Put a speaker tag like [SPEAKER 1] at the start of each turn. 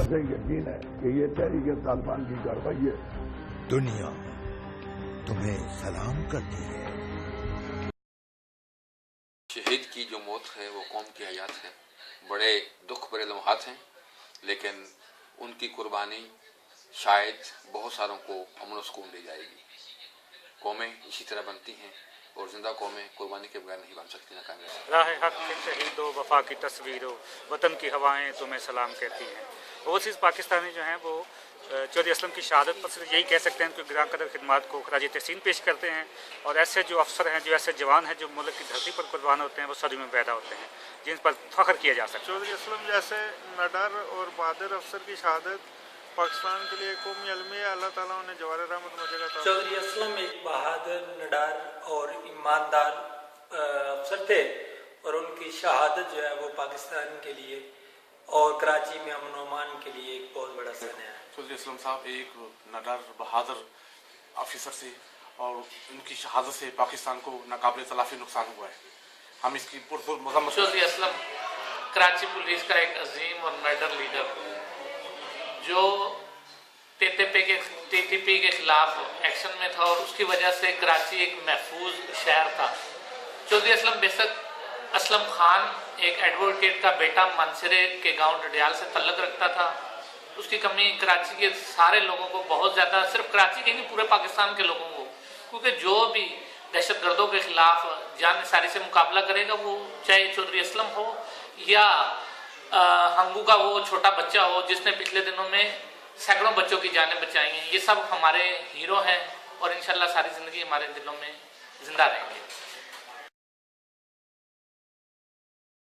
[SPEAKER 1] قطعی یقین ہے کہ یہ تحریک طالبان کی کارروائی ہے۔
[SPEAKER 2] دنیا تمہیں سلام کرتی ہے۔
[SPEAKER 3] شہید کی جو موت ہے وہ قوم کی حیات ہے، بڑے دکھ بھرے لمحات ہیں، لیکن ان کی قربانی شاید بہت ساروں کو امن و سکون دے جائے گی۔ قومیں اسی طرح بنتی ہیں اور زندہ قومیں قربانی کے بغیر نہیں بن سکتی، ناکام رہ سکتی۔
[SPEAKER 4] راہ حق کے شہید و وفا کی تصویر ہو، وطن کی ہوائیں تمہیں سلام کہتی ہیں۔ اوورسیز پاکستانی جو ہیں وہ چودھری اسلم کی شہادت پر صرف یہی کہہ سکتے ہیں کہ گراں قدر خدمات کو خراج تحسین پیش کرتے ہیں، اور ایسے جو افسر ہیں، جو ایسے جوان ہیں جو ملک کی دھرتی پر قربان ہوتے ہیں، وہ صدی میں پیدا ہوتے ہیں جن پر فخر کیا جا سکتا ہے۔
[SPEAKER 5] چودھری اسلم جیسے نڈر اور بہادر افسر کی شہادت پاکستان کے لیے قومی علمی ہے۔ اللہ تعالیٰ انہیں جوار رحمت مجھے عطا۔
[SPEAKER 6] چودھری اسلم ایک بہادر، نڈر اور ایماندار افسر تھے، اور ان کی شہادت جو ہے وہ پاکستان کے لیے اور کراچی میں امن و امان کے لیے ایک بہت بڑا صحنہ ہے۔
[SPEAKER 7] چودھری اسلم صاحب ایک نڈر بہادر آفیسر سے، اور ان کی شہادت سے پاکستان کو ناقابل تلافی نقصان ہوا ہے۔ ہم اس کی پرزور مذمت۔
[SPEAKER 8] چودھری اسلم کراچی پولیس کا ایک عظیم اور نڈر لیڈر جو ٹی ٹی پی کے خلاف ایکشن میں تھا، اور اس کی وجہ سے کراچی ایک محفوظ شہر تھا۔ چودھری اسلم بیسک اسلم خان ایک ایڈوکیٹ کا بیٹا منسرے کے گاؤں ڈڈیال سے تعلق رکھتا تھا۔ اس کی کمی کراچی کے سارے لوگوں کو بہت زیادہ، صرف کراچی کے نہیں پورے پاکستان کے لوگوں کو، کیونکہ جو بھی دہشت گردوں کے خلاف جان نثاری سے مقابلہ کرے گا، وہ چاہے چودھری اسلم ہو یا ہنگو کا وہ چھوٹا بچہ ہو جس نے پچھلے دنوں میں سینکڑوں بچوں کی جانیں بچائی ہیں، یہ سب ہمارے ہیرو ہیں، اور انشاءاللہ ساری زندگی ہمارے دلوں میں زندہ رہیں گے۔